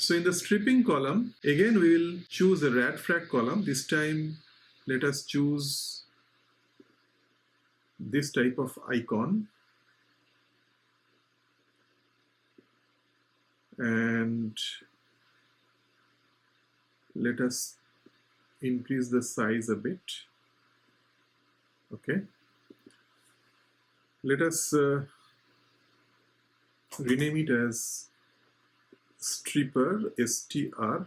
So in the stripping column, again we will choose a rad flag column. This time let us choose this type of icon. And let us increase the size a bit. Okay. Let us rename it as stripper, STR.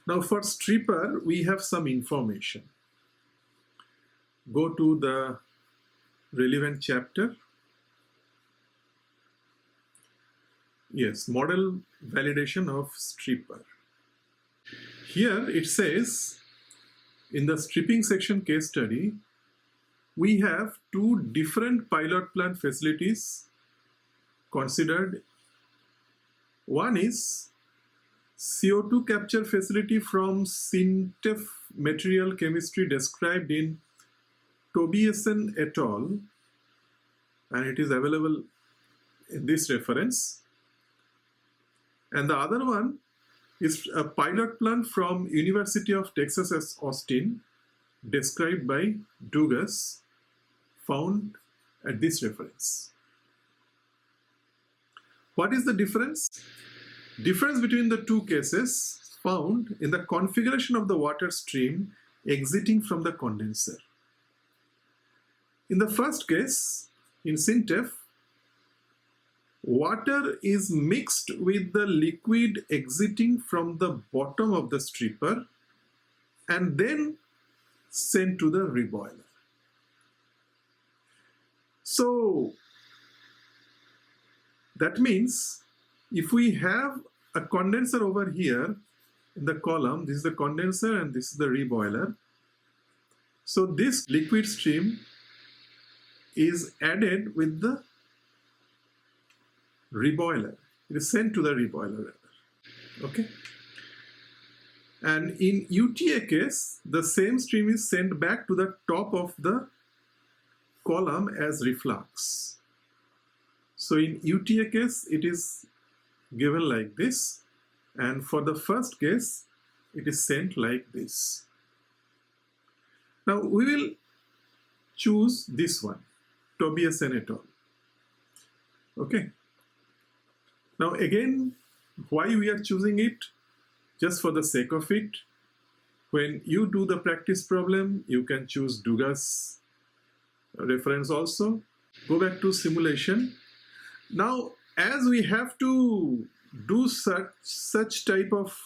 Now for stripper, we have some information. Go to the relevant chapter. Yes, model validation of stripper. Here it says, in the stripping section case study, we have two different pilot plant facilities considered. One is CO2 capture facility from Syntef material chemistry described in Tobiasen et al. And it is available in this reference. And the other one is a pilot plant from University of Texas at Austin, described by Dugas, found at this reference. What is the difference? Difference between the two cases found in the configuration of the water stream exiting from the condenser. In the first case, in Syntef, water is mixed with the liquid exiting from the bottom of the stripper and then sent to the reboiler. So that means if we have a condenser over here in the column, this is the condenser and this is the reboiler. So this liquid stream is added with the reboiler. It is sent to the reboiler rather. Okay. And in UTA case, the same stream is sent back to the top of the column as reflux. So in UTA case, it is given like this. And for the first case, it is sent like this. Now we will choose this one, Tobiasen et al. Okay. Now again, why we are choosing it? Just for the sake of it. When you do the practice problem, you can choose Dugas reference also. Go back to simulation. Now, as we have to do such type of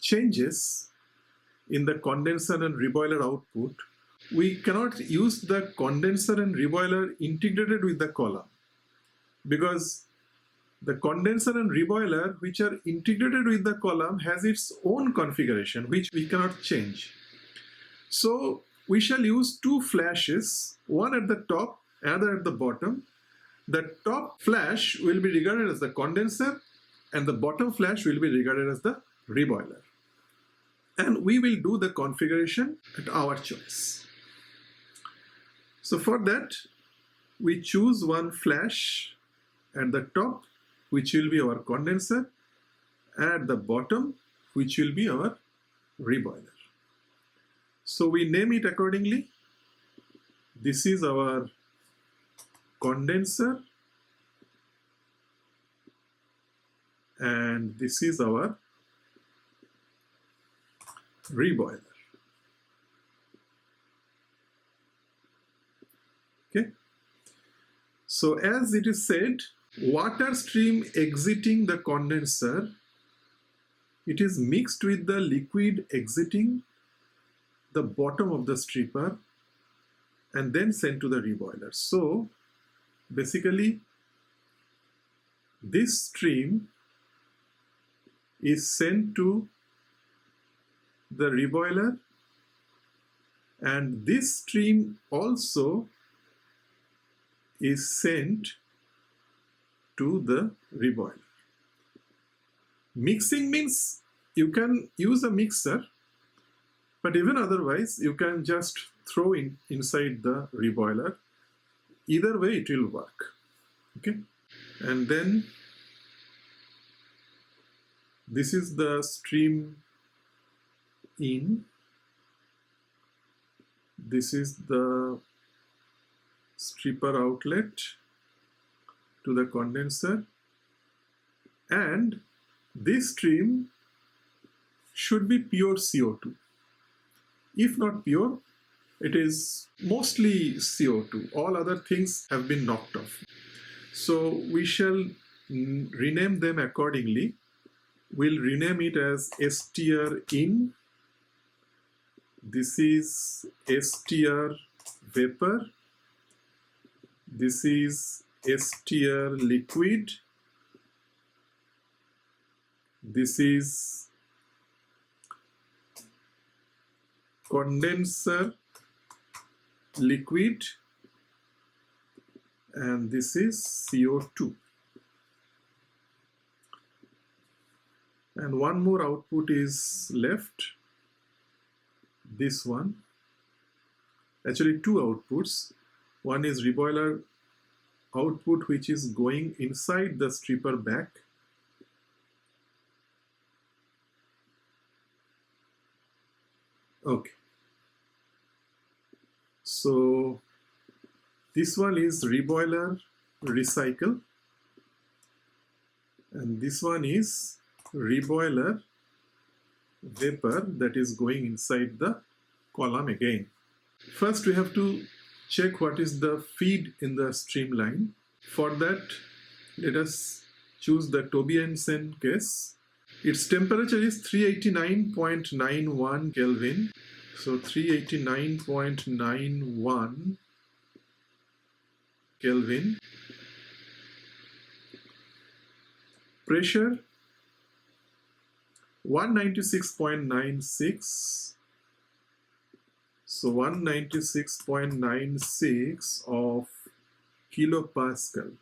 changes in the condenser and reboiler output, we cannot use the condenser and reboiler integrated with the column, because the condenser and reboiler which are integrated with the column has its own configuration which we cannot change. So we shall use two flashes, one at the top, another at the bottom. The top flash will be regarded as the condenser and the bottom flash will be regarded as the reboiler. And we will do the configuration at our choice. So for that, we choose one flash at the top, which will be our condenser, and at the bottom, which will be our reboiler. So we name it accordingly. This is our condenser, and this is our reboiler. Okay. So as it is said, water stream exiting the condenser, it is mixed with the liquid exiting the bottom of the stripper and then sent to the reboiler. So basically, this stream is sent to the reboiler, and this stream also is sent to the reboiler. Mixing means you can use a mixer, but even otherwise you can just throw in inside the reboiler. Either way it will work. Okay, and then this is the stream in, this is the stripper outlet to the condenser, and this stream should be pure CO2. If not pure, it is mostly CO2. All other things have been knocked off. So we shall rename them accordingly. We'll rename it as STR in. This is STR vapor. This is STR liquid. This is condenser liquid, and this is CO2. And one more output is left, this one. Actually two outputs. One is reboiler output, which is going inside the stripper back. Okay. So this one is reboiler recycle, and this one is reboiler vapor that is going inside the column again. First we have to check what is the feed in the streamline. For that, let us choose the Tobiansen case. Its temperature is 389.91 Kelvin. So 389.91 Kelvin. Pressure 196.96. So 196.96 of kilopascal.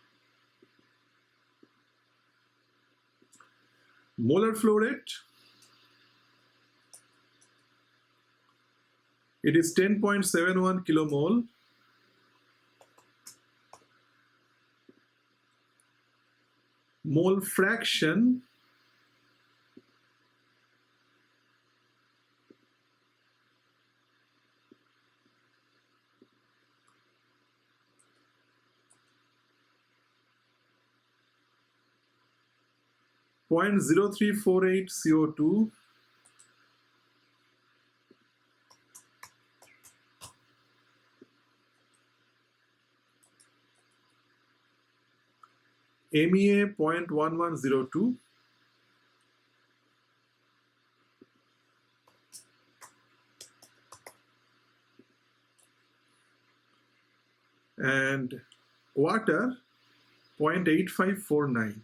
Molar flow rate, it is 10.71 kilomole. Mole fraction, .0348 CO2, MEA 0.1102, and water 0.8549.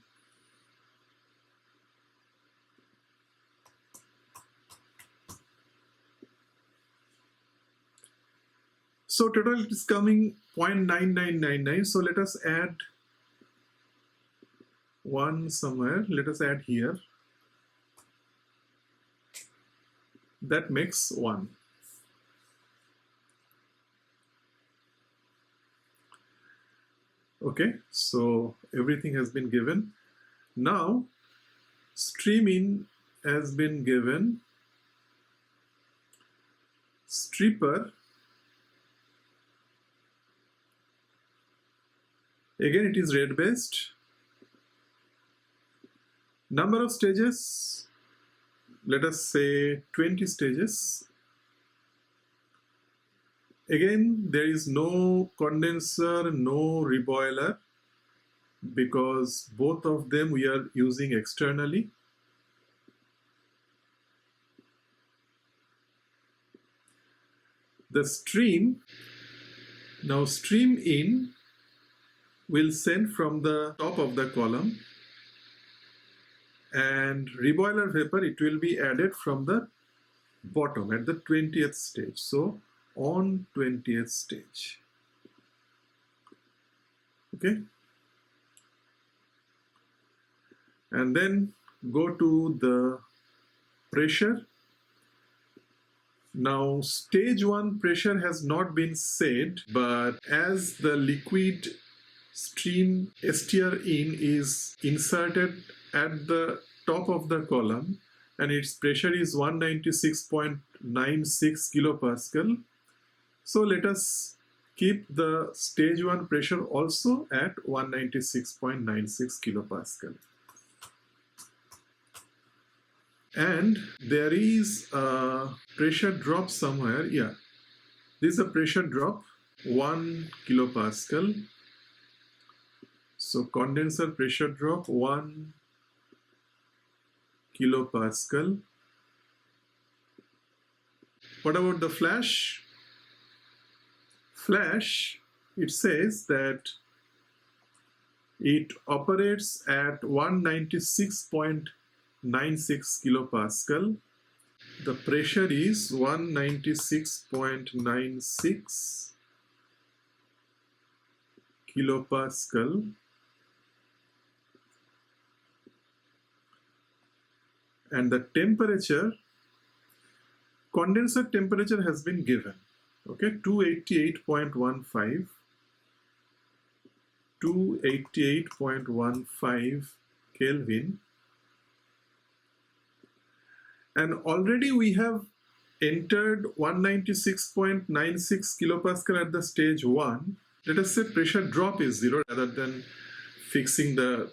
So total it is coming 0.9999. So let us add one somewhere. Let us add here. That makes 1. Okay, so everything has been given. Now, stream in has been given. Stripper. Again, it is rate based. Number of stages, let us say 20 stages. Again, there is no condenser, no reboiler, because both of them we are using externally. The stream, now stream in will send from the top of the column, and reboiler vapor, it will be added from the bottom at the 20th stage. So on 20th stage. Okay. And then go to the pressure. Now stage 1 pressure has not been set, but as the liquid stream STR in is inserted at the top of the column and its pressure is 196.96 kilopascal. So let us keep the stage 1 pressure also at 196.96 kilopascal. And there is a pressure drop somewhere. Yeah, this is a pressure drop, 1 kilopascal. So condenser pressure drop 1 kilopascal. What about the flash? Flash, it says that it operates at 196.96 kilopascal. The pressure is 196.96 kilopascal. And the temperature, condenser temperature has been given. Okay, 288.15 Kelvin. And already we have entered 196.96 kilopascal at the stage 1. Let us say pressure drop is 0 rather than fixing the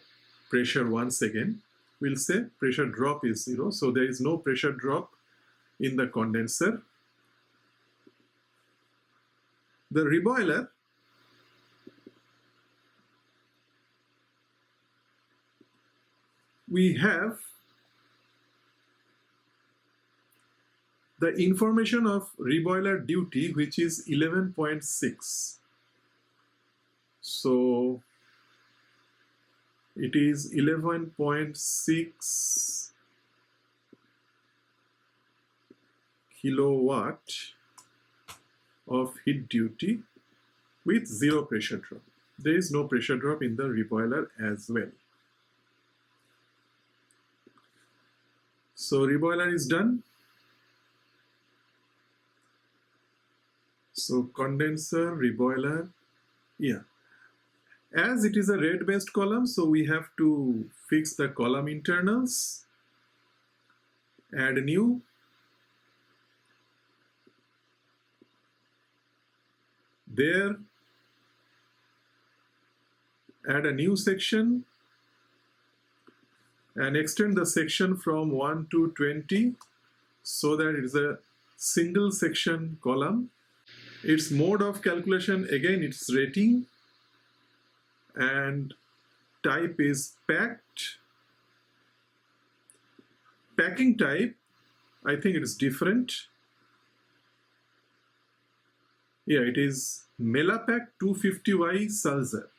pressure once again. We'll say pressure drop is 0. So there is no pressure drop in the condenser. The reboiler, we have the information of reboiler duty, which is 11.6. So it is 11.6 kilowatt of heat duty with 0 pressure drop. There is no pressure drop in the reboiler as well. So reboiler is done. So condenser, reboiler, yeah. As it is a red-based column, so we have to fix the column internals, add new. There, add a new section and extend the section from 1 to 20 so that it is a single section column. Its mode of calculation, again, it's rating, and type is packed. Packing type, I think it is different. Yeah, it is Melapack 250Y Sulzer.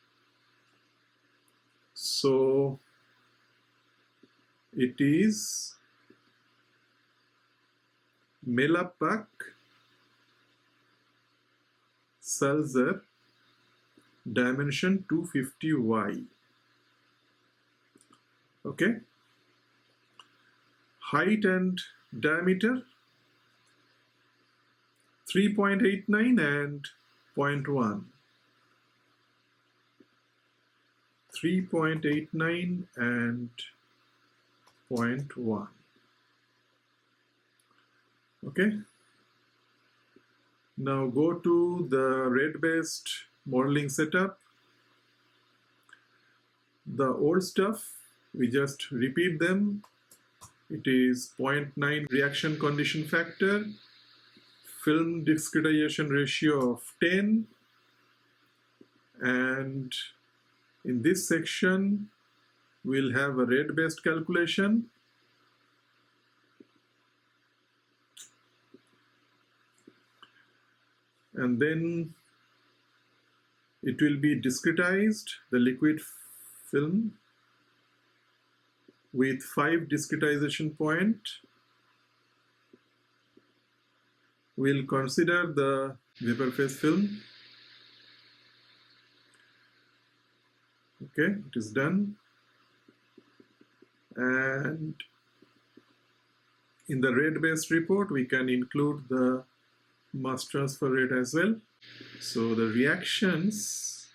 So it is Melapack Sulzer dimension 250Y. Okay. Height and diameter 3.89 and 0.1. 3.89 and 0.1. Okay. Now go to the red-based modeling setup. The old stuff, we just repeat them. It is 0.9 reaction condition factor, film discretization ratio of 10, and in this section we'll have a red-based calculation. And then it will be discretized, the liquid film, with 5 discretization points. We'll consider the vapor phase film. Okay, it is done. And in the red-based report, we can include the mass transfer rate as well. So the reactions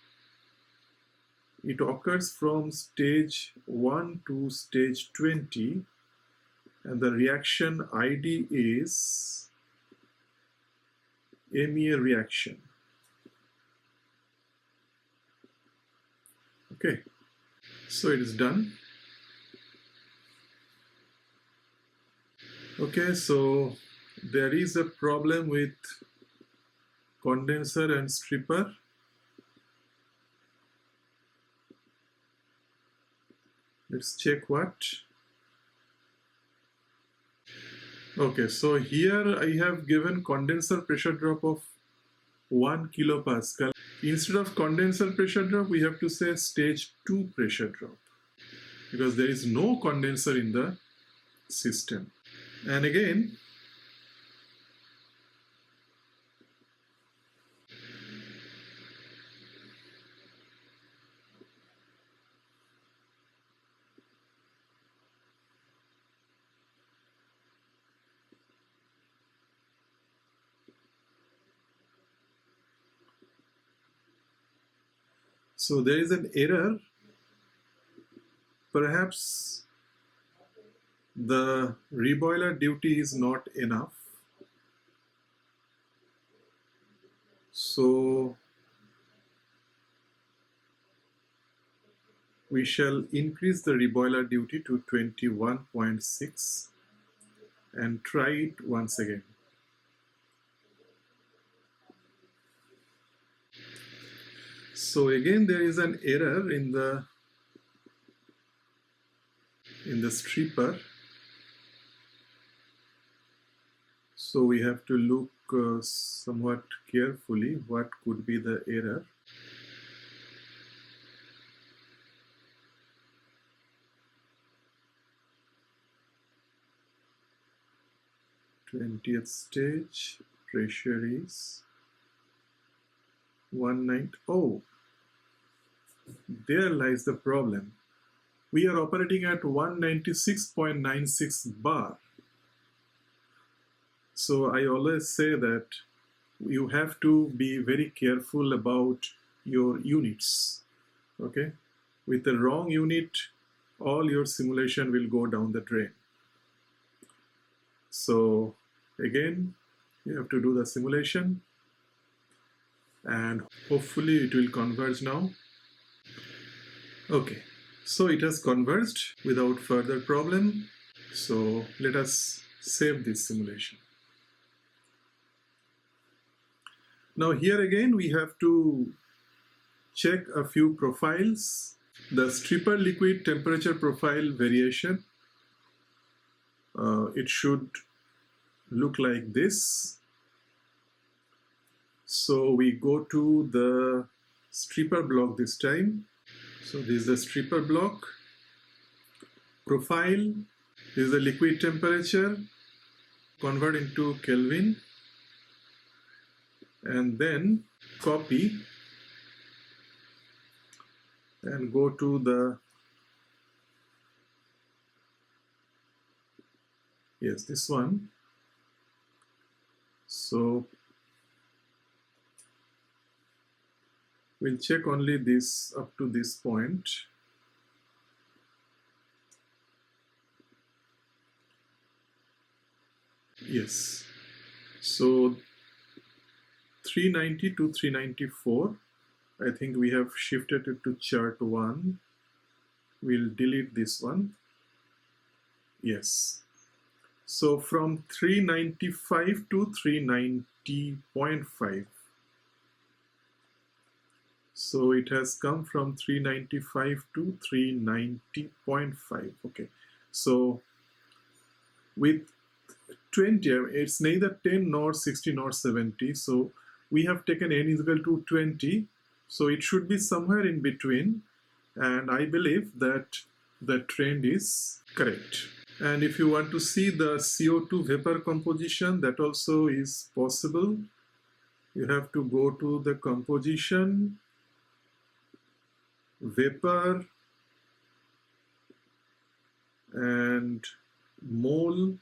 it occurs from stage 1 to stage 20, and the reaction ID is MEA reaction. Okay, so it is done. Okay, so there is a problem with condenser and stripper. Let's check what. Okay, so here I have given condenser pressure drop of 1 kilopascal. Instead of condenser pressure drop, we have to say stage 2 pressure drop, because there is no condenser in the system. And again, so there is an error. Perhaps the reboiler duty is not enough. So we shall increase the reboiler duty to 21.6 and try it once again. So again there is an error in the stripper. So we have to look somewhat carefully what could be the error. Twentieth stage, pressure is 190. Oh, there lies the problem. We are operating at 196.96 bar. So I always say that you have to be very careful about your units. Okay, with the wrong unit, all your simulation will go down the drain. So again, you have to do the simulation, and hopefully it will converge now. Okay, so it has converged without further problem. So let us save this simulation. Now here again we have to check a few profiles. The stripper liquid temperature profile variation. It should look like this. So we go to the stripper block this time. So this is the stripper block. Profile, this is the liquid temperature, convert into Kelvin, and then copy and go to the, yes, this one. So we'll check only this up to this point. Yes, so 390 to 394, I think we have shifted it to chart 1. We'll delete this one. Yes, so from 395 to 390.5. So it has come from 395 to 390.5. Okay, so with 20, it's neither 10 nor 60 nor 70. So we have taken n is equal to 20. So it should be somewhere in between. And I believe that the trend is correct. And if you want to see the CO2 vapor composition, that also is possible. You have to go to the composition, vapor, and mole,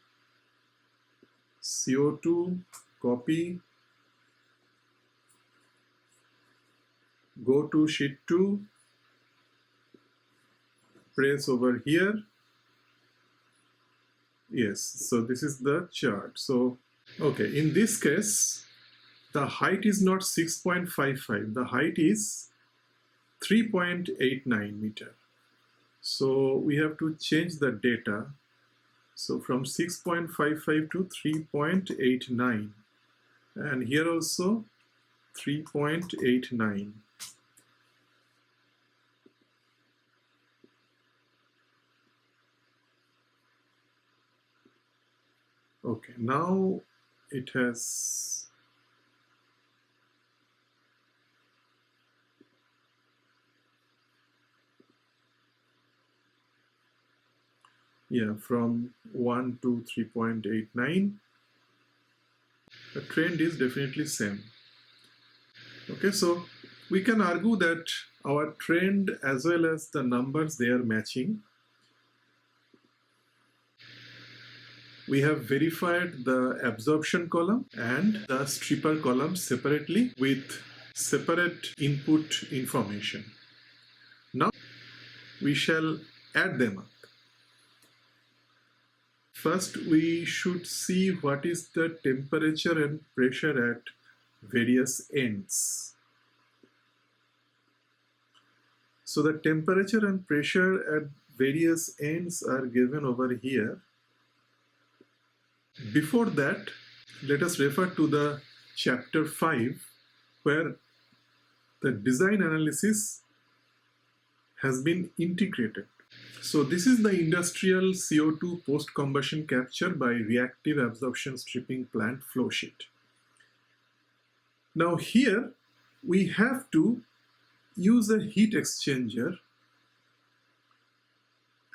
CO2, copy, go to sheet 2, press over here. Yes, so this is the chart. So, okay, in this case, the height is not 6.55, the height is 3.89 meter. So we have to change the data. So from 6.55 to 3.89, and here also 3.89. Okay, now it has from 1 to 3.89. The trend is definitely same. Okay, so we can argue that our trend as well as the numbers, they are matching. We have verified the absorption column and the stripper column separately with separate input information. Now we shall add them up. First, we should see what is the temperature and pressure at various ends. So the temperature and pressure at various ends are given over here. Before that, let us refer to the chapter 5, where the design analysis has been integrated. So this is the industrial CO2 post-combustion capture by reactive absorption stripping plant flow sheet. Now here we have to use a heat exchanger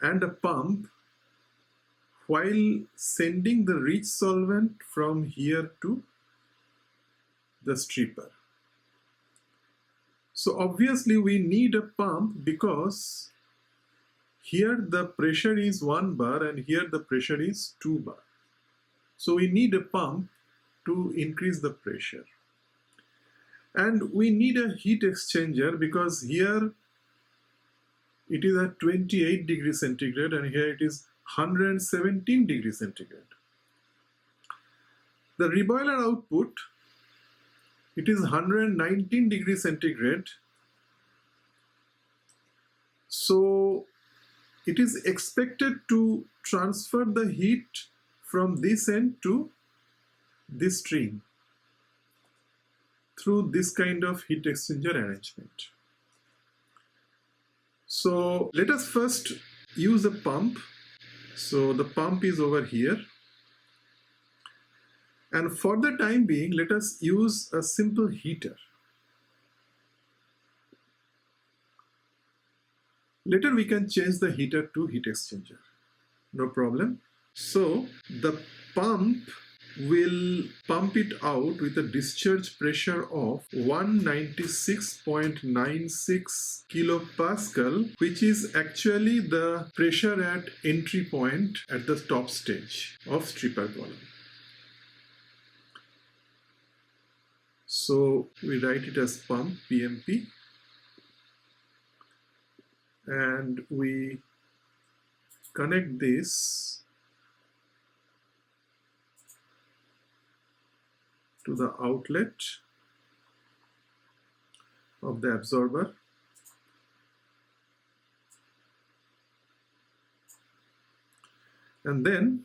and a pump while sending the rich solvent from here to the stripper. So obviously we need a pump because here the pressure is 1 bar and here the pressure is 2 bar. So we need a pump to increase the pressure. And we need a heat exchanger because here it is at 28 degrees centigrade and here it is 117 degrees centigrade. The reboiler output, it is 119 degrees centigrade. So it is expected to transfer the heat from this end to this stream through this kind of heat exchanger arrangement. So let us first use a pump. So the pump is over here. And for the time being, let us use a simple heater. Later we can change the heater to heat exchanger. No problem. So the pump will pump it out with a discharge pressure of 196.96 kilopascal, which is actually the pressure at entry point at the top stage of stripper column. So we write it as pump PMP, and we connect this to the outlet of the absorber. And then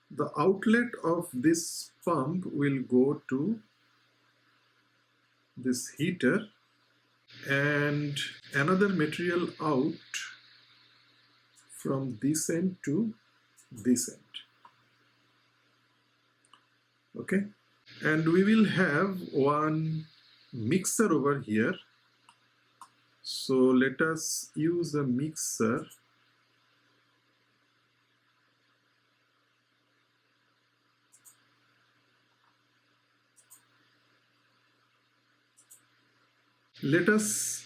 the outlet of this pump will go to this heater and another material out from this end to this end. Okay, and we will have one mixer over here. So let us use a mixer. Let us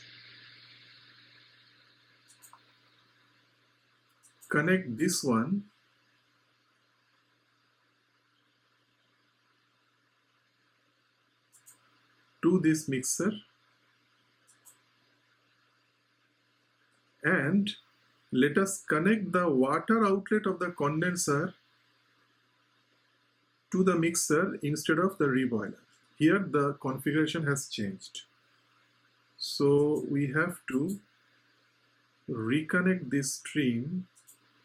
connect this one to this mixer, And let us connect the water outlet of the condenser to the mixer instead of the reboiler. Here the configuration has changed. So we have to reconnect this stream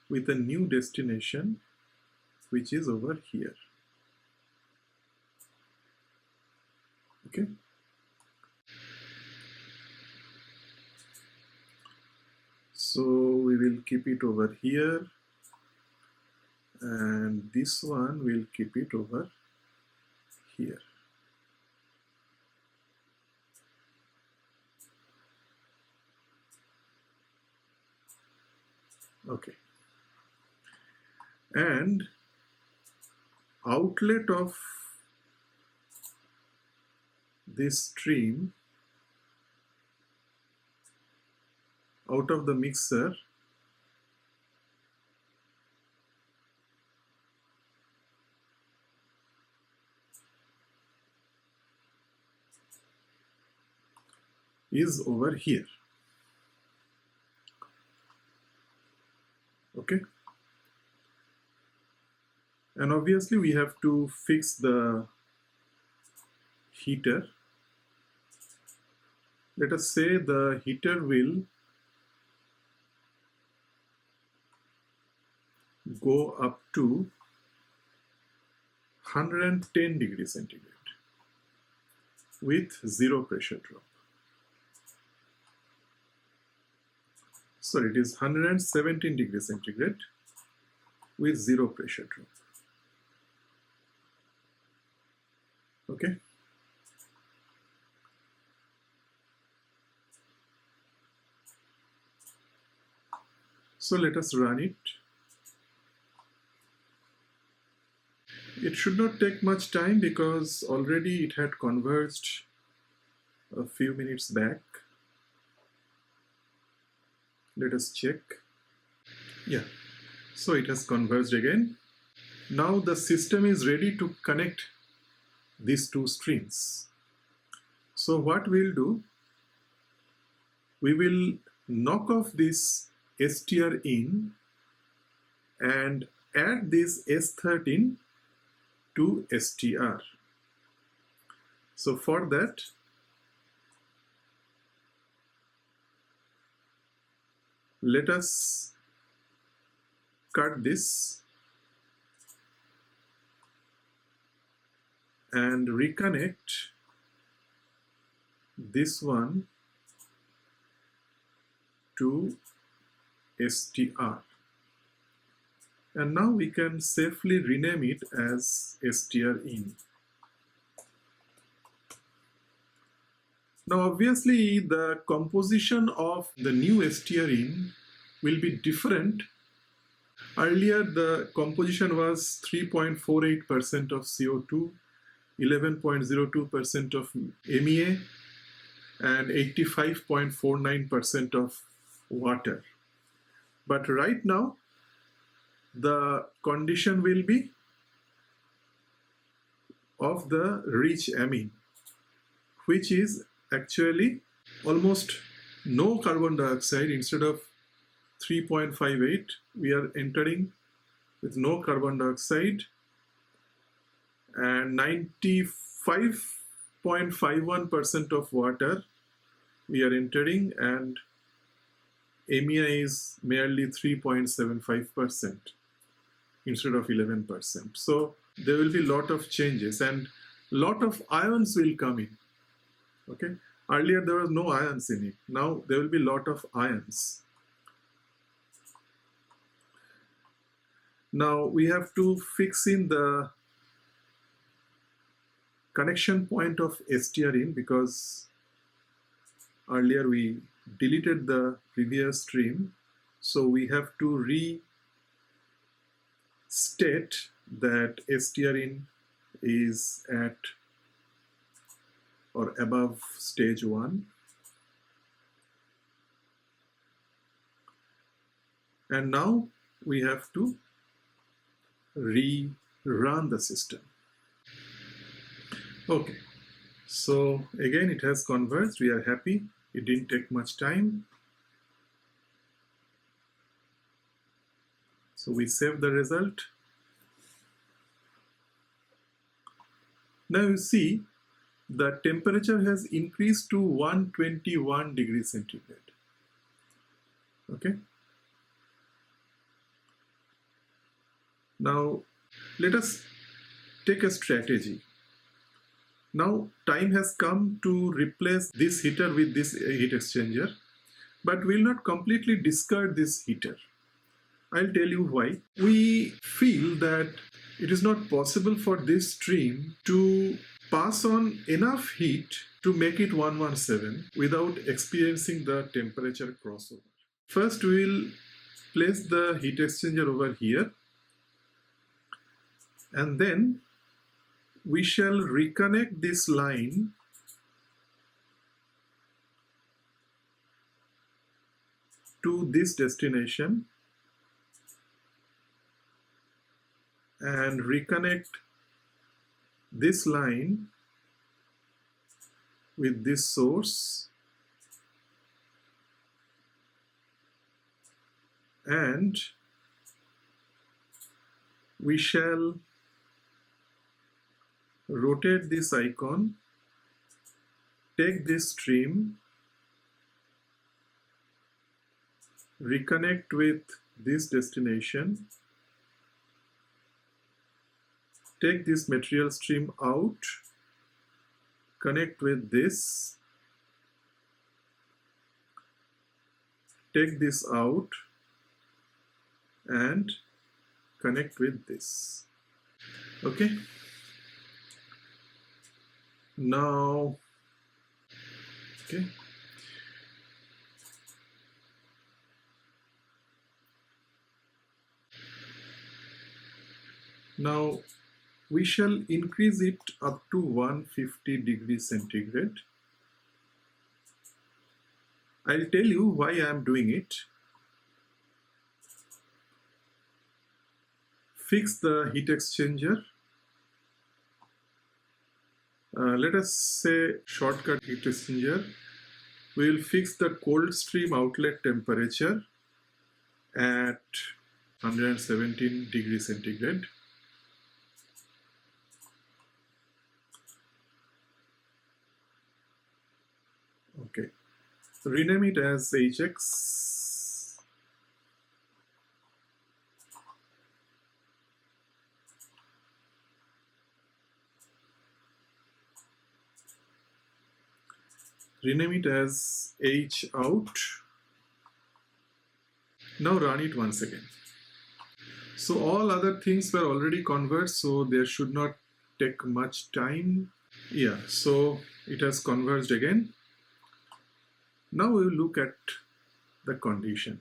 with a new destination, which is over here. Okay. So we will keep it over here, and this one will keep it over here. Okay. And outlet of this stream out of the mixer is over here. Okay. And obviously we have to fix the heater. Let us say the heater will go up to 110 degrees centigrade with zero pressure drop. Sorry, it is 117 degrees centigrade with zero pressure drop. Okay. So let us run it. It should not take much time because already it had converged a few minutes back. Let us check. Yeah, so it has converged again. Now the system is ready to connect these two streams. So what we'll do, we will knock off this STR in and add this S13 to STR. So for that, let us cut this and reconnect this one to STR. And now we can safely rename it as STR in. Now obviously the composition of the new STR in will be different. Earlier the composition was 3.48% of CO2, 11.02% of MEA, and 85.49% of water. But right now the condition will be of the rich amine, which is actually almost no carbon dioxide. Instead of 3.58, we are entering with no carbon dioxide, and 95.51% of water we are entering, and MEI is merely 3.75% instead of 11%. So there will be a lot of changes and lot of ions will come in. Okay. Earlier there was no ions in it. Now there will be a lot of ions. Now we have to fix in the connection point of STR in, because earlier we deleted the previous stream. So we have to restate that STR in is at or above stage 1. And now we have to rerun the system. Okay, so again it has converged. We are happy. It didn't take much time. So we save the result. Now you see the temperature has increased to 121 degrees centigrade. Okay. Now let us take a strategy. Now time has come to replace this heater with this heat exchanger, but we will not completely discard this heater. I'll tell you why. We feel that it is not possible for this stream to pass on enough heat to make it 117 without experiencing the temperature crossover. First, we will place the heat exchanger over here, and then we shall reconnect this line to this destination and reconnect this line with this source, and we shall rotate this icon, take this stream, reconnect with this destination, take this material stream out, connect with this, take this out, and connect with this. Okay. Now, okay. Now we shall increase it up to 150 degrees centigrade. I'll tell you why I am doing it. Fix the heat exchanger. Let us say shortcut heat exchanger. We will fix the cold stream outlet temperature at 117 degrees centigrade. Okay, rename it as HX. Rename it as H out. Now run it once again. So all other things were already converged, so there should not take much time. Yeah, so it has converged again. Now we will look at the condition.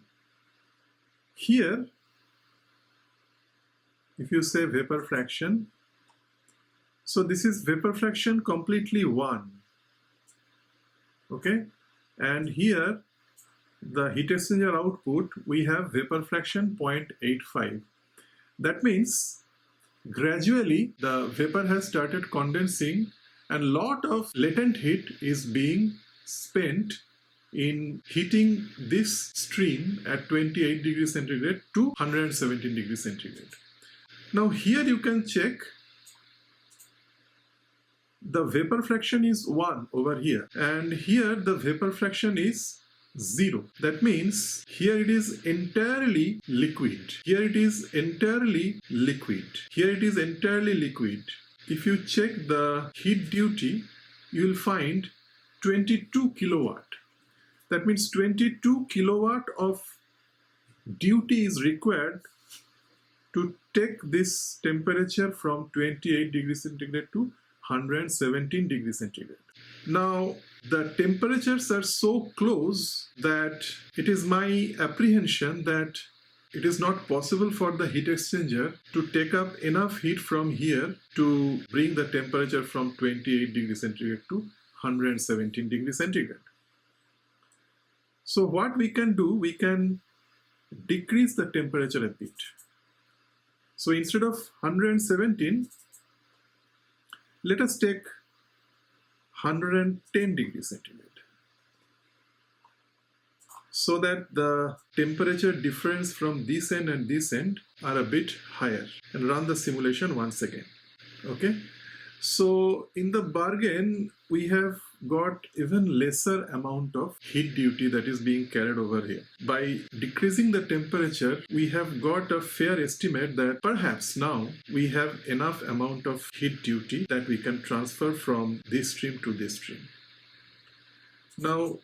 Here, if you say vapor fraction, so this is vapor fraction completely 1. Okay, and here the heat exchanger output, we have vapor fraction 0.85. That means gradually the vapor has started condensing and lot of latent heat is being spent in heating this stream at 28 degrees centigrade to 117 degrees centigrade. Now here you can check the vapor fraction is 1 over here, and here the vapor fraction is 0. That means here it is entirely liquid. Here it is entirely liquid. Here it is entirely liquid. If you check the heat duty, you will find 22 kilowatt. That means 22 kilowatt of duty is required to take this temperature from 28 degrees centigrade to 117 degrees centigrade. Now the temperatures are so close that it is my apprehension that it is not possible for the heat exchanger to take up enough heat from here to bring the temperature from 28 degrees centigrade to 117 degrees centigrade. So what we can do, we can decrease the temperature a bit. So instead of 117, let us take 110 degrees centigrade. so that the temperature difference from this end and this end are a bit higher, and run the simulation once again. Okay, so in the bargain we have got even lesser amount of heat duty that is being carried over here. By decreasing the temperature, we have got a fair estimate that perhaps now we have enough amount of heat duty that we can transfer from this stream to this stream. Now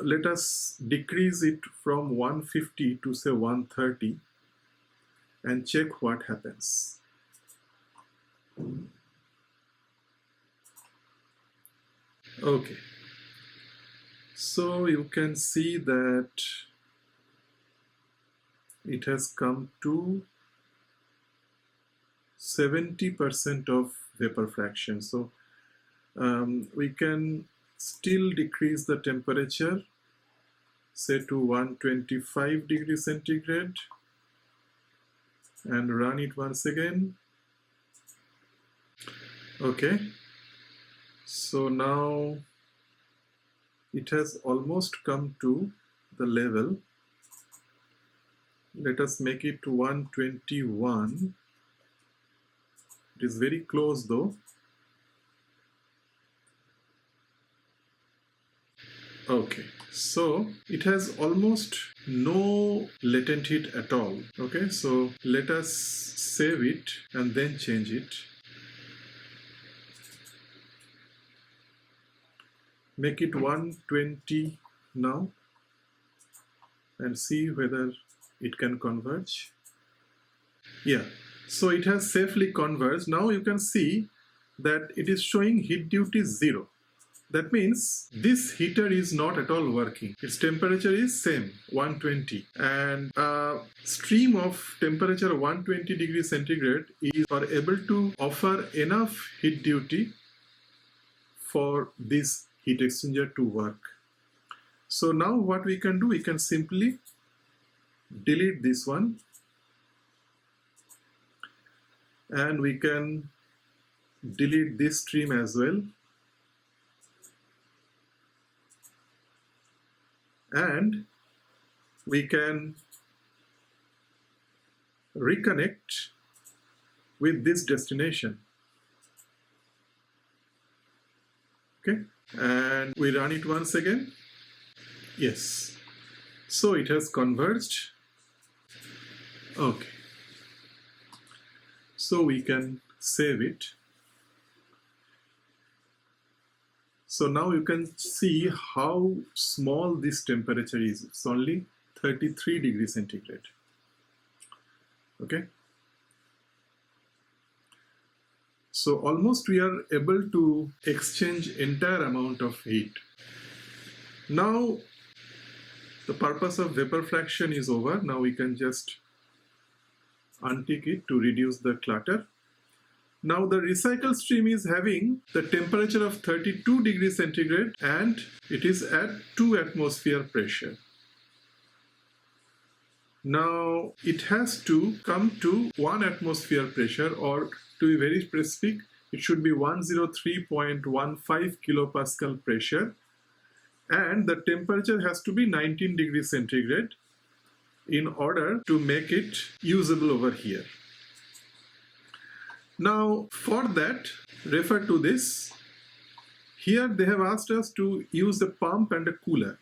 let us decrease it from 150 to say 130 and check what happens. Okay, so you can see that it has come to 70% of vapor fraction. So we can still decrease the temperature, say to 125 degrees centigrade, and run it once again. Okay, so now it has almost come to the level. Let us make it to 121. It is very close though. Okay, so it has almost no latent heat at all. Okay, so let us save it and then change it. Make it 120 now and see whether it can converge. Yeah, so it has safely converged. Now you can see that it is showing heat duty 0. That means this heater is not at all working. Its temperature is same, 120. And a stream of temperature 120 degrees centigrade is able to offer enough heat duty for this heat exchanger to work. So now what we can do, we can simply delete this one, and we can delete this stream as well, and we can reconnect with this destination. Okay, and we run it once again. Yes, so it has converged. Okay, so we can save it. So now you can see how small this temperature is. It's only 33 degrees centigrade. Okay, so almost we are able to exchange entire amount of heat. Now the purpose of vapor fraction is over. Now we can just untick it to reduce the clutter. Now the recycle stream is having the temperature of 32 degrees centigrade and it is at 2 atmosphere pressure. Now it has to come to 1 atmosphere pressure, or to be very specific, it should be 103.15 kilopascal pressure, and the temperature has to be 19 degrees centigrade in order to make it usable over here. Now for that, refer to this. Here they have asked us to use a pump and a cooler.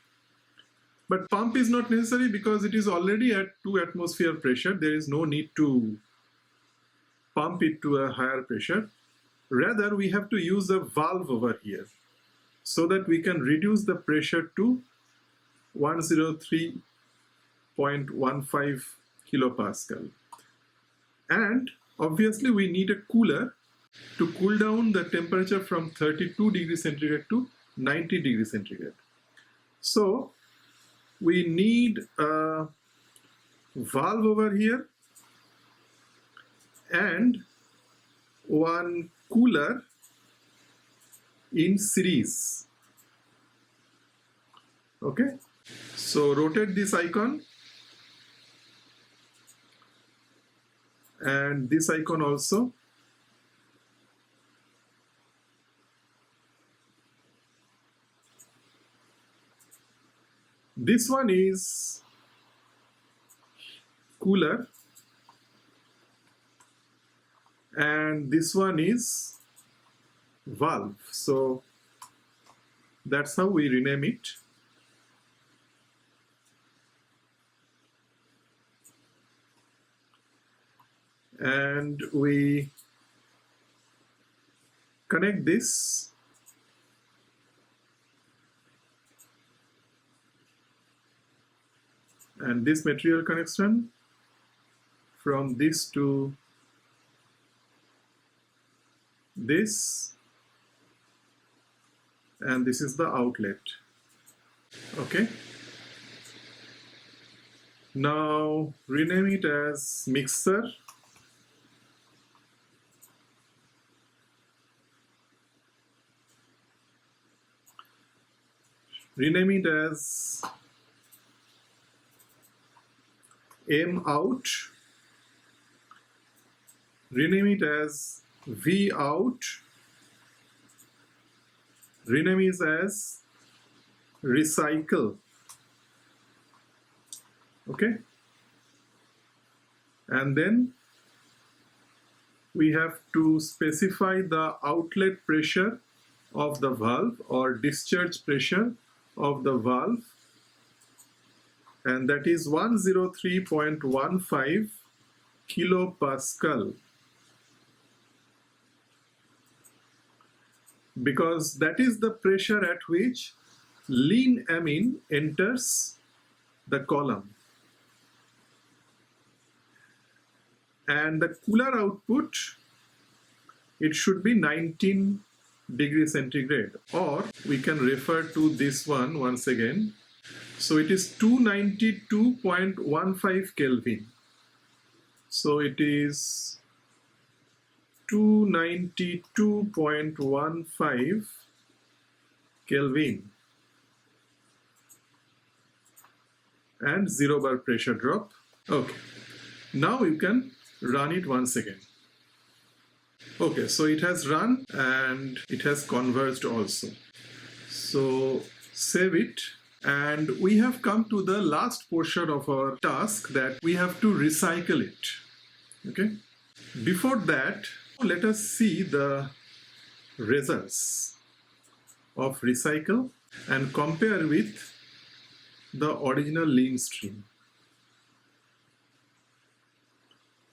But pump is not necessary because it is already at 2 atmosphere pressure. There is no need to pump it to a higher pressure. Rather, we have to use a valve over here so that we can reduce the pressure to 103.15 kilopascal. And obviously we need a cooler to cool down the temperature from 32 degrees centigrade to 90 degrees centigrade. So we need a valve over here and one cooler in series. Okay, so rotate this icon and this icon also. This one is cooler, and this one is valve. So that's how we rename it. And we connect this and this material connection from this to this, and this is the outlet. Okay. Now rename it as mixer. Rename it as M out. Rename it as V out. Rename it as recycle. Okay. And then we have to specify the outlet pressure of the valve or discharge pressure of the valve, and that is 103.15 kilopascal, because that is the pressure at which lean amine enters the column. And the cooler output, it should be 19 degrees centigrade, or we can refer to this one once again. So it is 292.15 Kelvin. So it is 292.15 Kelvin and 0 bar pressure drop. Okay, now you can run it once again. Okay, so it has run and it has converged also. So save it, and we have come to the last portion of our task, that we have to recycle it. Okay. Before that, let us see the results of recycle and compare with the original lean stream.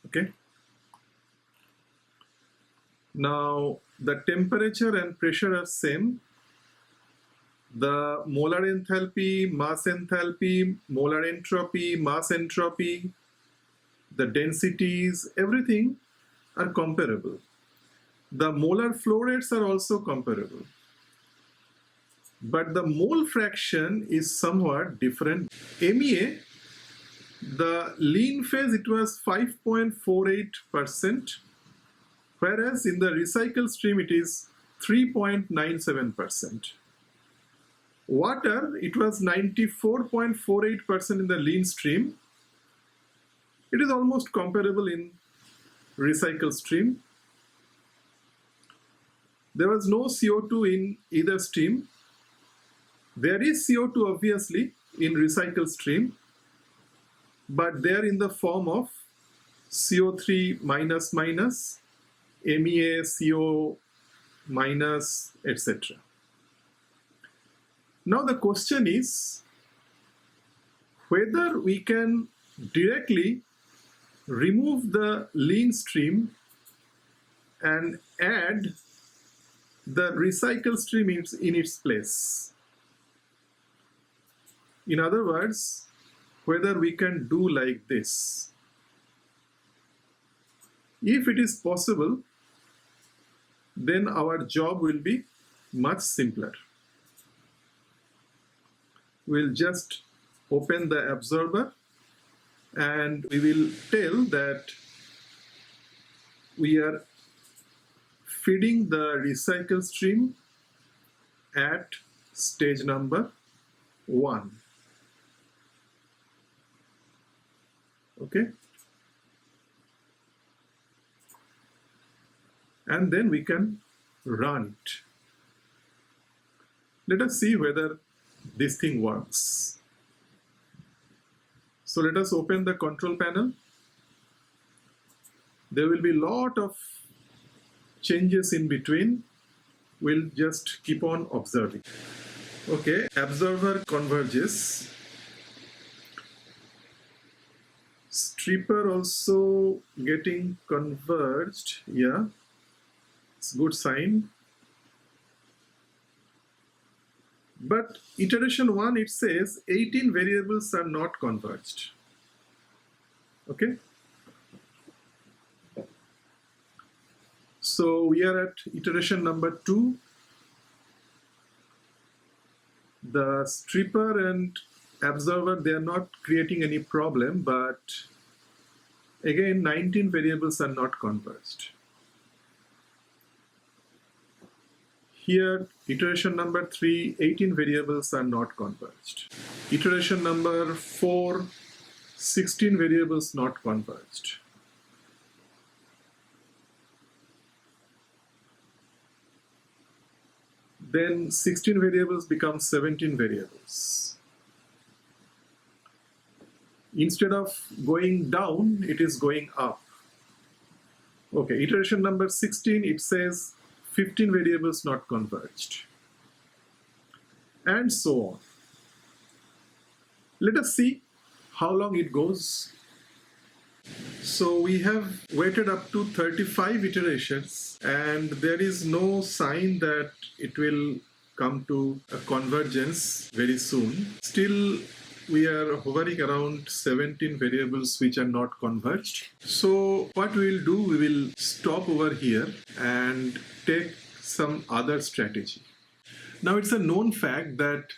Okay. Now the temperature and pressure are same. The molar enthalpy, mass enthalpy, molar entropy, mass entropy, the densities, everything are comparable. The molar flow rates are also comparable. But the mole fraction is somewhat different. MEA, the lean phase, it was 5.48%, whereas in the recycle stream it is 3.97%. Water, it was 94.48% in the lean stream. It is almost comparable in recycle stream. There was no CO2 in either stream. There is CO2 obviously in recycle stream, but they are in the form of CO3 minus minus, MEA, CO minus, etc. Now the question is whether we can directly remove the lean stream and add the recycle stream in its place. In other words, whether we can do like this. If it is possible, then our job will be much simpler. We'll just open the absorber and we will tell that we are feeding the recycle stream at stage number 1. Okay? And then we can run it. Let us see whether this thing works. So let us open the control panel. There will be a lot of changes in between. We'll just keep on observing. Okay, absorber converges. Stripper also getting converged. Yeah, it's a good sign. But iteration 1, it says 18 variables are not converged. Okay. So we are at iteration number 2. The stripper and absorber, they are not creating any problem, but again 19 variables are not converged. Here, iteration number 3, 18 variables are not converged. Iteration number 4, 16 variables not converged. Then 16 variables become 17 variables. Instead of going down, it is going up. Okay, iteration number 16, it says 15 variables not converged, and so on. Let us see how long it goes. So we have waited up to 35 iterations, and there is no sign that it will come to a convergence very soon. Still, we are hovering around 17 variables which are not converged. So what we will do, we will stop over here and take some other strategy. Now, it's a known fact that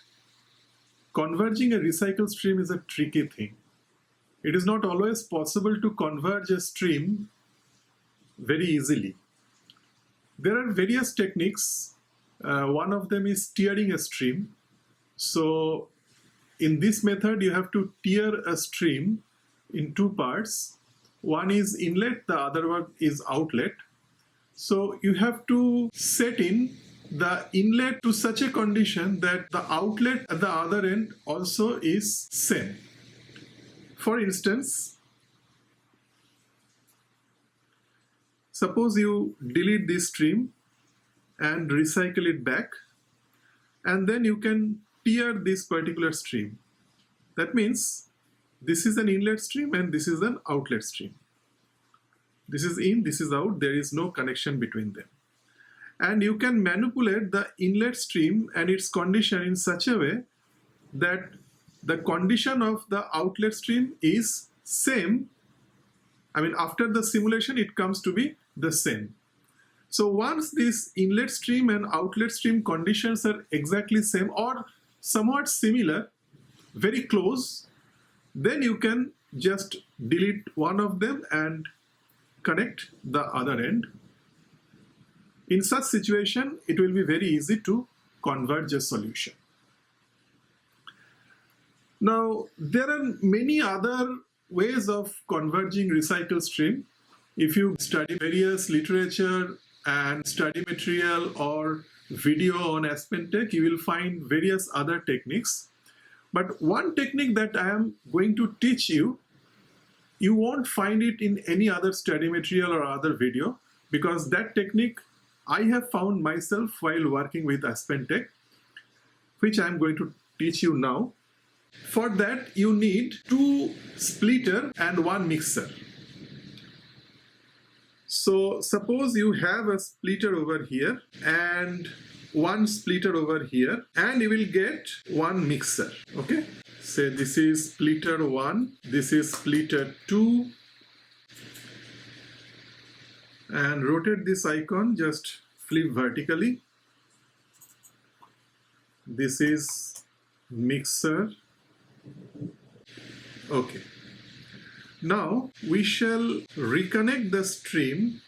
converging a recycle stream is a tricky thing. It is not always possible to converge a stream very easily. There are various techniques. One of them is tearing a stream. So in this method, you have to tear a stream in two parts. One is inlet, the other one is outlet. So you have to set in the inlet to such a condition that the outlet at the other end also is same. For instance, suppose you delete this stream and recycle it back, and then you can tear this particular stream. That means this is an inlet stream and this is an outlet stream. This is in, this is out, there is no connection between them. And you can manipulate the inlet stream and its condition in such a way that the condition of the outlet stream is same. I mean, after the simulation, it comes to be the same. So once this inlet stream and outlet stream conditions are exactly same or somewhat similar, very close, then you can just delete one of them and connect the other end. In such situation, it will be very easy to converge a solution. Now, there are many other ways of converging recycle stream. If you study various literature and study material or video on Aspen Tech, you will find various other techniques. But one technique that I am going to teach you, you won't find it in any other study material or other video, because that technique I have found myself while working with Aspen Tech, which I am going to teach you now. For that, you need 2 splitter and 1 mixer. So suppose you have a splitter over here and 1 splitter over here, and you will get 1 mixer. Okay, say this is splitter 1, this is splitter 2, and rotate this icon, just flip vertically. This is mixer. Okay. Now we shall reconnect the stream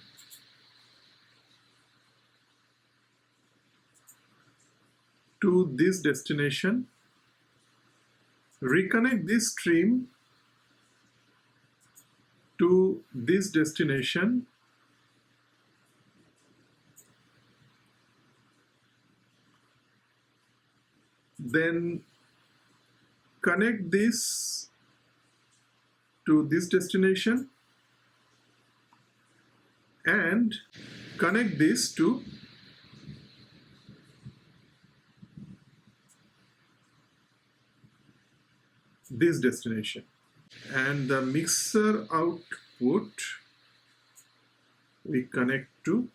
to this destination. Reconnect this stream to this destination. Then connect this to this destination and connect this to this destination, and the mixer output we connect to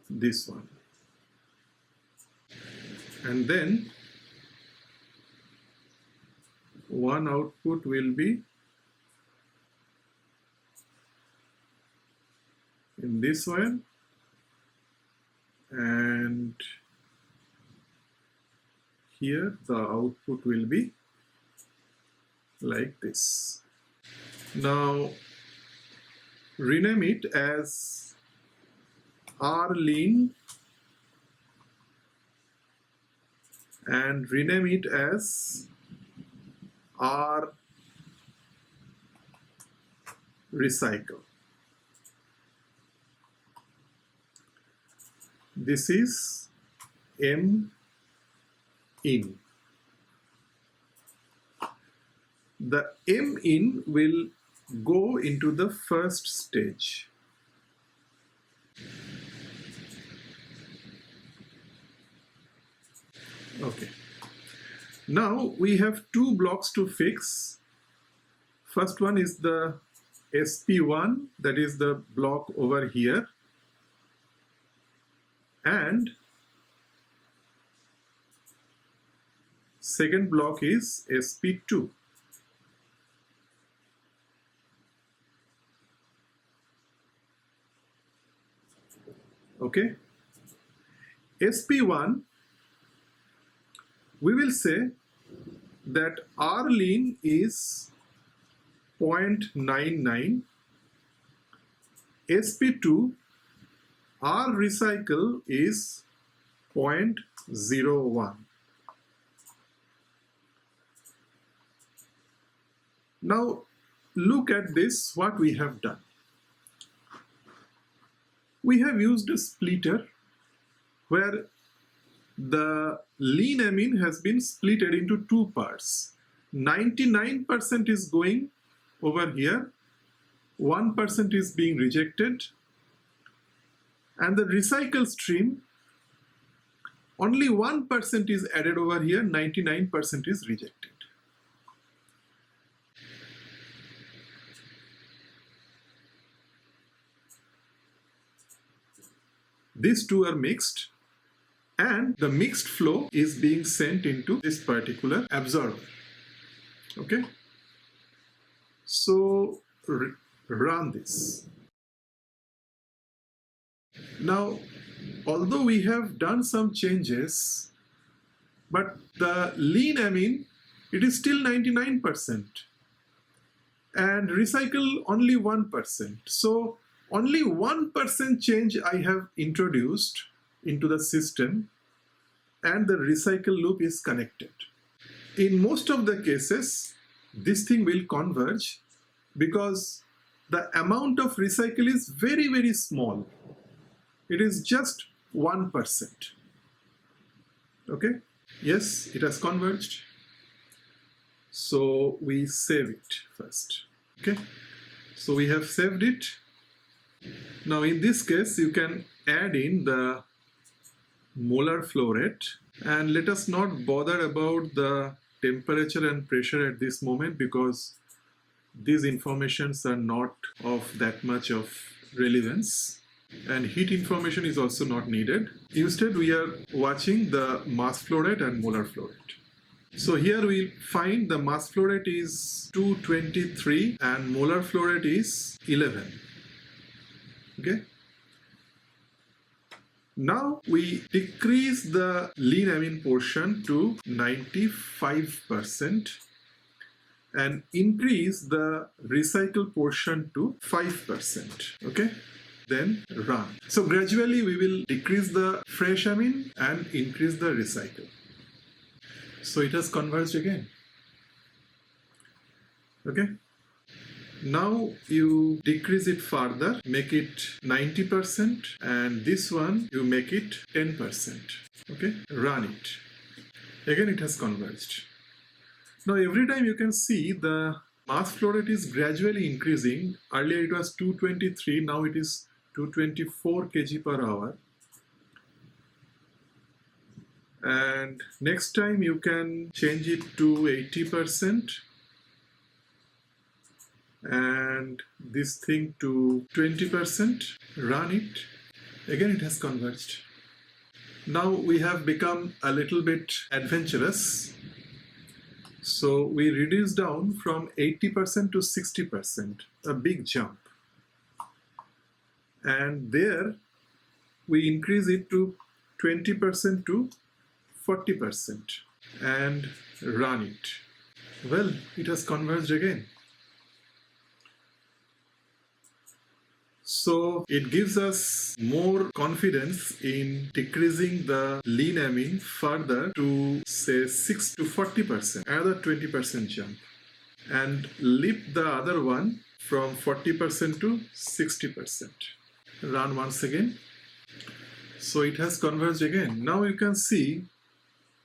this one, and then one output will be in this one, and here the output will be like this. Now rename it as R lean and rename it as R recycle. This is M in. The M in will go into the first stage. Okay. Now we have two blocks to fix. First one is the SP1, that is the block over here, and second block is SP2. Okay. SP1, we will say that R lean is 0.99, SP2, R recycle is 0.01. Now look at this, what we have done. We have used a splitter where the lean amine has been splitted into two parts. 99% is going over here, 1% is being rejected, and the recycle stream, only 1% is added over here, 99% is rejected. These two are mixed, and the mixed flow is being sent into this particular absorber. Okay, so run this. Now, although we have done some changes, but the lean amine, it is still 99%, and recycle only 1%. So only 1% change I have introduced into the system, and the recycle loop is connected. In most of the cases, this thing will converge because the amount of recycle is very, very small. It is just 1%. Okay? Yes, it has converged. So we save it first. Okay? So we have saved it. Now in this case, you can add in the molar flow rate, and let us not bother about the temperature and pressure at this moment because these informations are not of that much of relevance, and heat information is also not needed. Instead, we are watching the mass flow rate and molar flow rate. So here we find the mass flow rate is 223 and molar flow rate is 11. Okay. Now we decrease the lean amine portion to 95% and increase the recycle portion to 5%. Okay. Then run. So gradually we will decrease the fresh amine and increase the recycle. So it has converged again. Okay. Now you decrease it further, make it 90%, and this one you make it 10%. Okay, run it. Again it has converged. Now every time you can see the mass flow rate is gradually increasing. Earlier it was 223, now it is 224 kg per hour. And next time you can change it to 80% and this thing to 20%, run it. Again it has converged. Now we have become a little bit adventurous. So we reduce down from 80% to 60%, a big jump. And there we increase it to 20% to 40% and run it. Well, it has converged again. So it gives us more confidence in decreasing the lean amine further to say 6 to 40%, another 20% jump, and lift the other one from 40% to 60%. Run once again. So it has converged again. Now you can see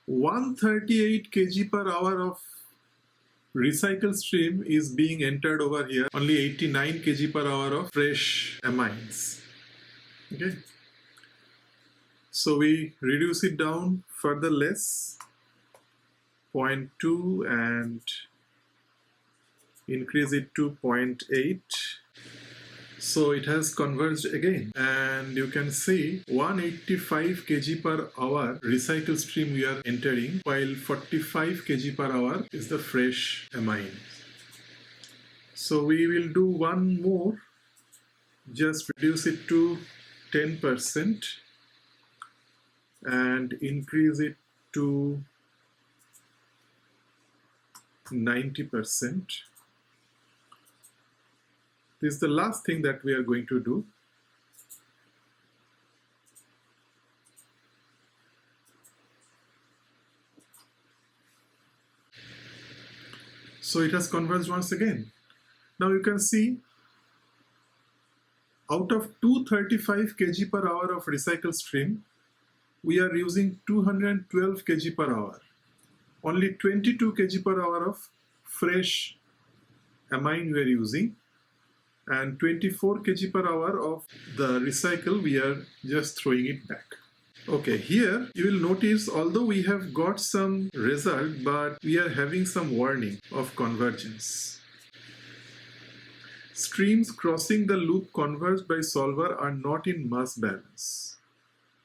138 kg per hour of recycle stream is being entered over here, only 89 kg per hour of fresh amines. Okay, so we reduce it down further less, 0.2, and increase it to 0.8. So it has converged again, and you can see 185 kg per hour recycle stream we are entering, while 45 kg per hour is the fresh amine. So we will do one more, just reduce it to 10% and increase it to 90%. This is the last thing that we are going to do. So it has converged once again. Now you can see out of 235 kg per hour of recycle stream, we are using 212 kg per hour. Only 22 kg per hour of fresh amine we are using, and 24 kg per hour of the recycle we are just throwing it back. Okay, here you will notice although we have got some result, but we are having some warning of convergence. Streams crossing the loop converged by solver are not in mass balance.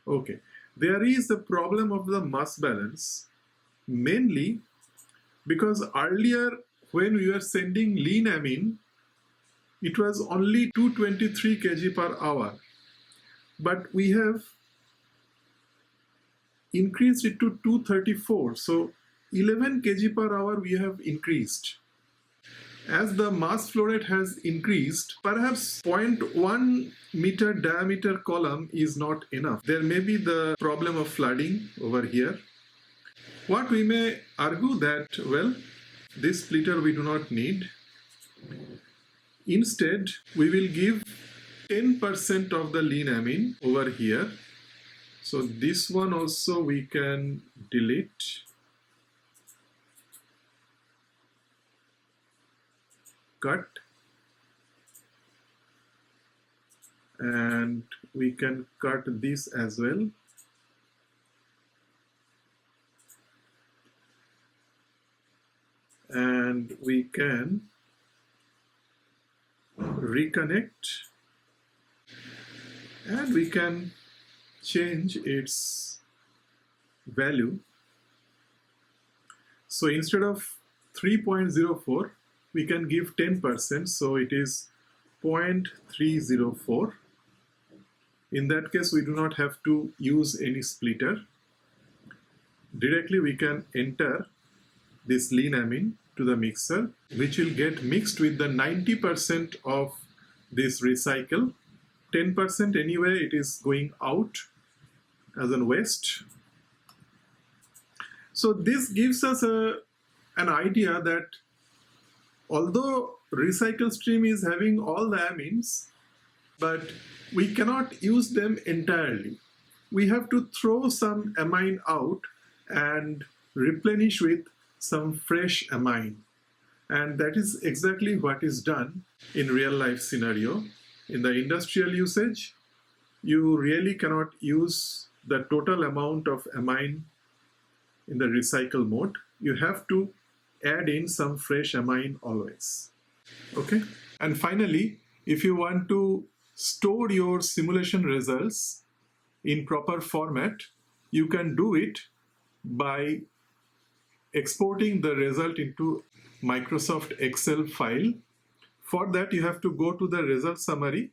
Okay, there is the problem of the mass balance, mainly because earlier when we were sending lean amine, it was only 223 kg per hour, but we have increased it to 234. So 11 kg per hour we have increased. As the mass flow rate has increased, perhaps 0.1 meter diameter column is not enough. There may be the problem of flooding over here. What we may argue that, well, this splitter we do not need. Instead, we will give 10% of the lean amine over here. So this one also we can delete. Cut. And we can cut this as well. And we can reconnect, and we can change its value. So instead of 3.04, we can give 10%, so it is 0.304. In that case, we do not have to use any splitter. Directly we can enter this lean amine to the mixer, which will get mixed with the 90% of this recycle. 10% anyway, it is going out as a waste. So this gives us an idea that although recycle stream is having all the amines, but we cannot use them entirely. We have to throw some amine out and replenish with some fresh amine. And that is exactly what is done in real life scenario. In the industrial usage, you really cannot use the total amount of amine in the recycle mode. You have to add in some fresh amine always. Okay? And finally, if you want to store your simulation results in proper format, you can do it by exporting the result into Microsoft Excel file. For that, you have to go to the result summary,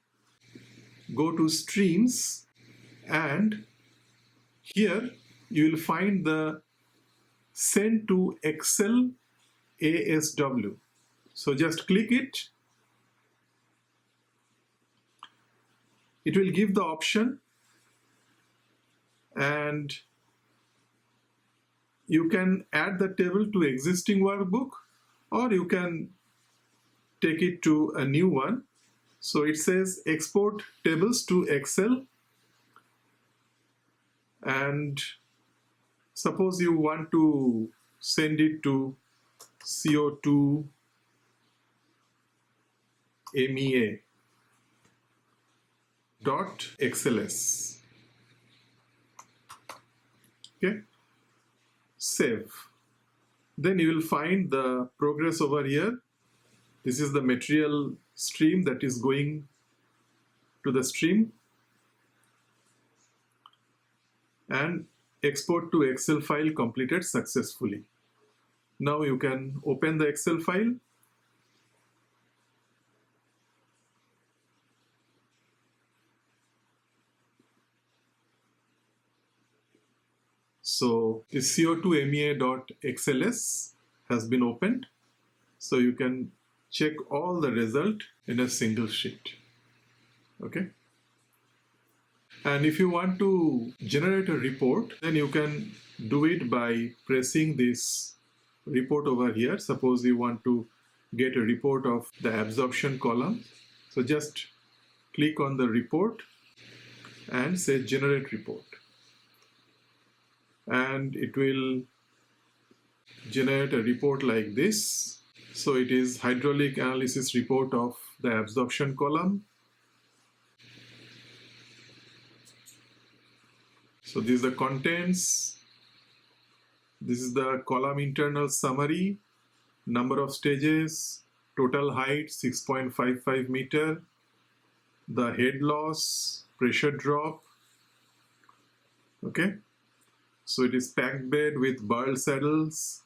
go to streams, and here you will find the send to Excel ASW. So just click it. It will give the option, and you can add the table to existing workbook, or you can take it to a new one. So it says export tables to Excel, and suppose you want to send it to CO2 MEA .xls. Okay, save. Then you will find the progress over here. This is the material stream that is going to the stream, and export to Excel file completed successfully. Now you can open the Excel file. So this CO2 MEA.xls has been opened. So you can check all the result in a single sheet. Okay. And if you want to generate a report, then you can do it by pressing this report over here. Suppose you want to get a report of the absorption column. So just click on the report and say generate report. And it will generate a report like this. So it is hydraulic analysis report of the absorption column. So this is the contents. This is the column internal summary, number of stages, total height 6.55 meter, the head loss, pressure drop. Okay. So it is packed bed with burl saddles.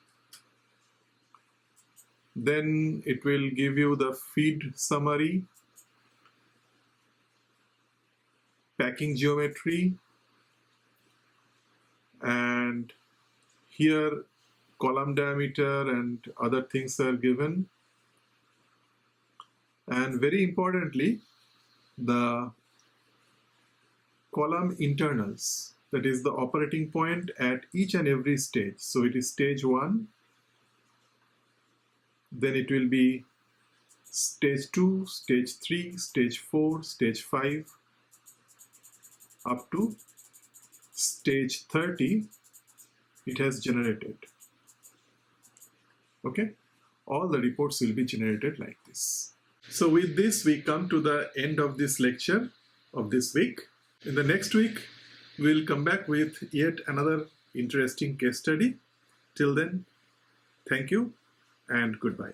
Then it will give you the feed summary, packing geometry, and here column diameter and other things are given. And very importantly, the column internals, that is the operating point at each and every stage. So it is stage 1, then it will be stage 2, stage 3, stage 4, stage 5, up to stage 30 it has generated. Okay, all the reports will be generated like this. So with this we come to the end of this lecture of this week. In the next week we'll come back with yet another interesting case study. Till then, thank you and goodbye.